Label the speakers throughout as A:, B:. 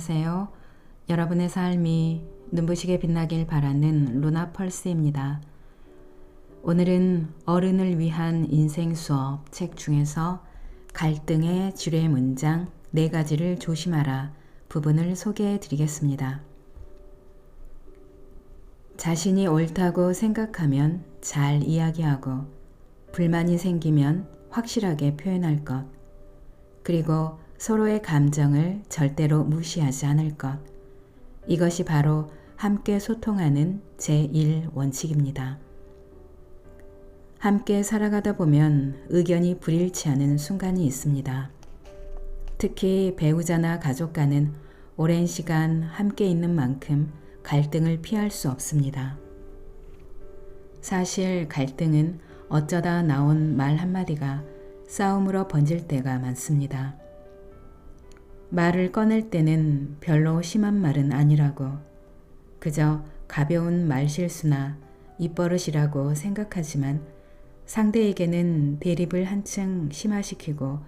A: 안녕하세요. 여러분의 삶이 눈부시게 빛나길 바라는 루나 펄스입니다. 오늘은 어른을 위한 인생 수업 책 중에서 갈등의 지뢰 문장 4가지를 조심하라 부분을 소개해 드리겠습니다. 자신이 옳다고 생각하면 잘 이야기하고 불만이 생기면 확실하게 표현할 것, 그리고 서로의 감정을 절대로 무시하지 않을 것. 이것이 바로 함께 소통하는 제1원칙입니다. 함께 살아가다 보면 의견이 불일치하는 순간이 있습니다. 특히 배우자나 가족과는 오랜 시간 함께 있는 만큼 갈등을 피할 수 없습니다. 사실 갈등은 어쩌다 나온 말 한마디가 싸움으로 번질 때가 많습니다. 말을 꺼낼 때는 별로 심한 말은 아니라고, 그저 가벼운 말실수나 입버릇이라고 생각하지만 상대에게는 대립을 한층 심화시키고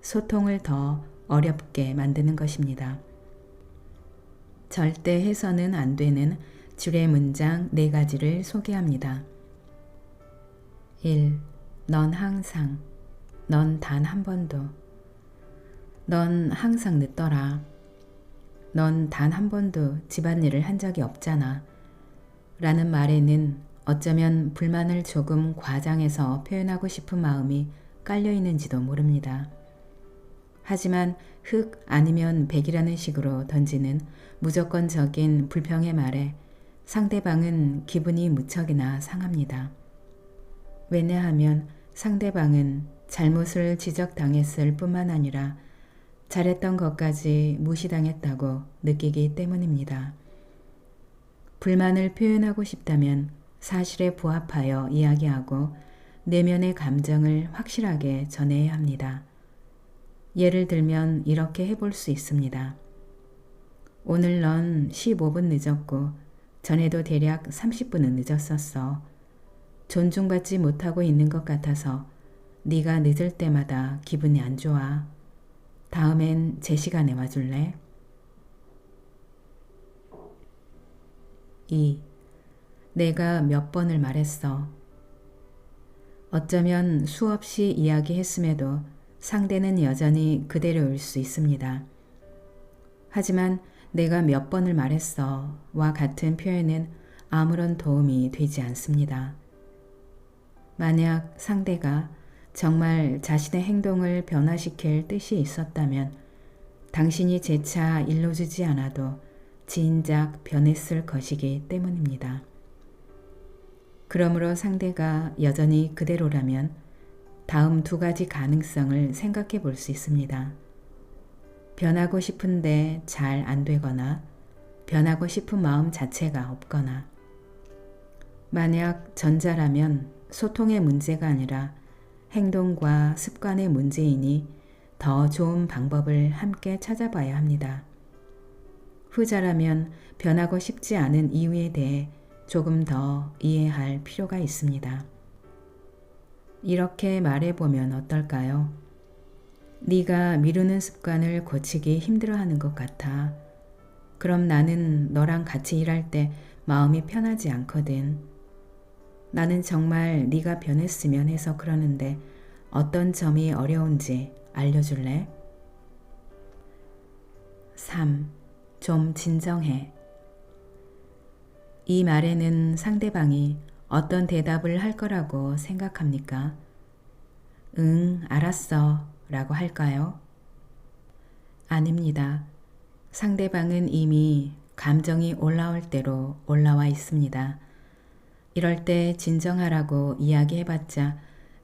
A: 소통을 더 어렵게 만드는 것입니다. 절대 해서는 안 되는 지뢰 문장 4가지를 소개합니다. 1. 넌 항상, 넌 단 한 번도. 넌 항상 늦더라. 넌 단 한 번도 집안일을 한 적이 없잖아. 라는 말에는 어쩌면 불만을 조금 과장해서 표현하고 싶은 마음이 깔려 있는지도 모릅니다. 하지만 흑 아니면 백이라는 식으로 던지는 무조건적인 불평의 말에 상대방은 기분이 무척이나 상합니다. 왜냐하면 상대방은 잘못을 지적당했을 뿐만 아니라 잘했던 것까지 무시당했다고 느끼기 때문입니다. 불만을 표현하고 싶다면 사실에 부합하여 이야기하고 내면의 감정을 확실하게 전해야 합니다. 예를 들면 이렇게 해볼 수 있습니다. 오늘 넌 15분 늦었고 전에도 대략 30분은 늦었었어. 존중받지 못하고 있는 것 같아서 네가 늦을 때마다 기분이 안 좋아. 다음엔 제 시간에 와줄래? 2. 내가 몇 번을 말했어. 어쩌면 수없이 이야기했음에도 상대는 여전히 그대로일 수 있습니다. 하지만 내가 몇 번을 말했어 와 같은 표현은 아무런 도움이 되지 않습니다. 만약 상대가 정말 자신의 행동을 변화시킬 뜻이 있었다면 당신이 재차 일러주지 않아도 진작 변했을 것이기 때문입니다. 그러므로 상대가 여전히 그대로라면 다음 2가지 가능성을 생각해 볼 수 있습니다. 변하고 싶은데 잘 안 되거나 변하고 싶은 마음 자체가 없거나. 만약 전자라면 소통의 문제가 아니라 행동과 습관의 문제이니 더 좋은 방법을 함께 찾아봐야 합니다. 후자라면 변하고 싶지 않은 이유에 대해 조금 더 이해할 필요가 있습니다. 이렇게 말해보면 어떨까요? 네가 미루는 습관을 고치기 힘들어하는 것 같아. 그럼 나는 너랑 같이 일할 때 마음이 편하지 않거든. 나는 정말 네가 변했으면 해서 그러는데 어떤 점이 어려운지 알려줄래? 3. 좀 진정해. 이 말에는 상대방이 어떤 대답을 할 거라고 생각합니까? 응, 알았어 라고 할까요? 아닙니다. 상대방은 이미 감정이 올라올 대로 올라와 있습니다. 이럴 때 진정하라고 이야기해봤자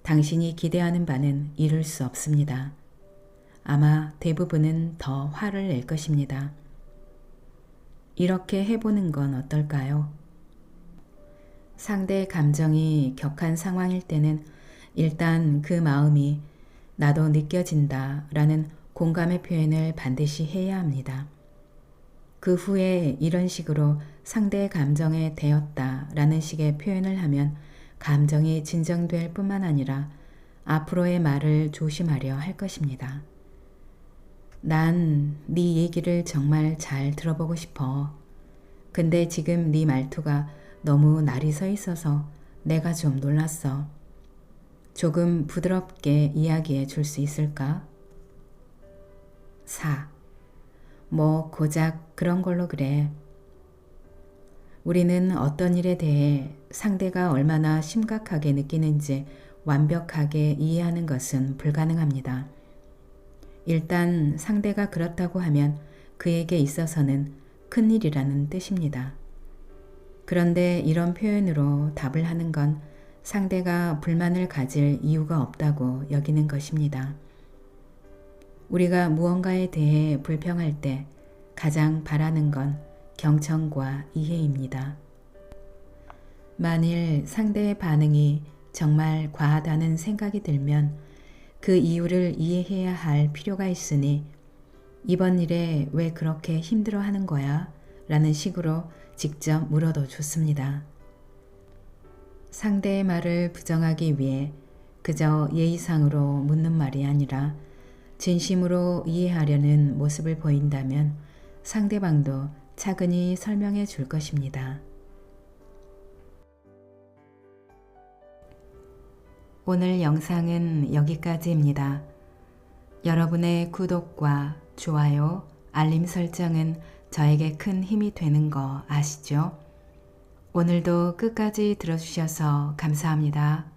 A: 당신이 기대하는 바는 이룰 수 없습니다. 아마 대부분은 더 화를 낼 것입니다. 이렇게 해보는 건 어떨까요? 상대의 감정이 격한 상황일 때는 일단 그 마음이 나도 느껴진다 라는 공감의 표현을 반드시 해야 합니다. 그 후에 이런 식으로 상대의 감정에 대었다 라는 식의 표현을 하면 감정이 진정될 뿐만 아니라 앞으로의 말을 조심하려 할 것입니다. 난 네 얘기를 정말 잘 들어보고 싶어. 근데 지금 네 말투가 너무 날이 서 있어서 내가 좀 놀랐어. 조금 부드럽게 이야기해 줄 수 있을까? 4. 뭐 고작 그런 걸로 그래. 우리는 어떤 일에 대해 상대가 얼마나 심각하게 느끼는지 완벽하게 이해하는 것은 불가능합니다. 일단 상대가 그렇다고 하면 그에게 있어서는 큰일이라는 뜻입니다. 그런데 이런 표현으로 답을 하는 건 상대가 불만을 가질 이유가 없다고 여기는 것입니다. 우리가 무언가에 대해 불평할 때 가장 바라는 건 경청과 이해입니다. 만일 상대의 반응이 정말 과하다는 생각이 들면 그 이유를 이해해야 할 필요가 있으니 이번 일에 왜 그렇게 힘들어하는 거야? 라는 식으로 직접 물어도 좋습니다. 상대의 말을 부정하기 위해 그저 예의상으로 묻는 말이 아니라 진심으로 이해하려는 모습을 보인다면 상대방도 차근히 설명해 줄 것입니다. 오늘 영상은 여기까지입니다. 여러분의 구독과 좋아요, 알림 설정은 저에게 큰 힘이 되는 거 아시죠? 오늘도 끝까지 들어주셔서 감사합니다.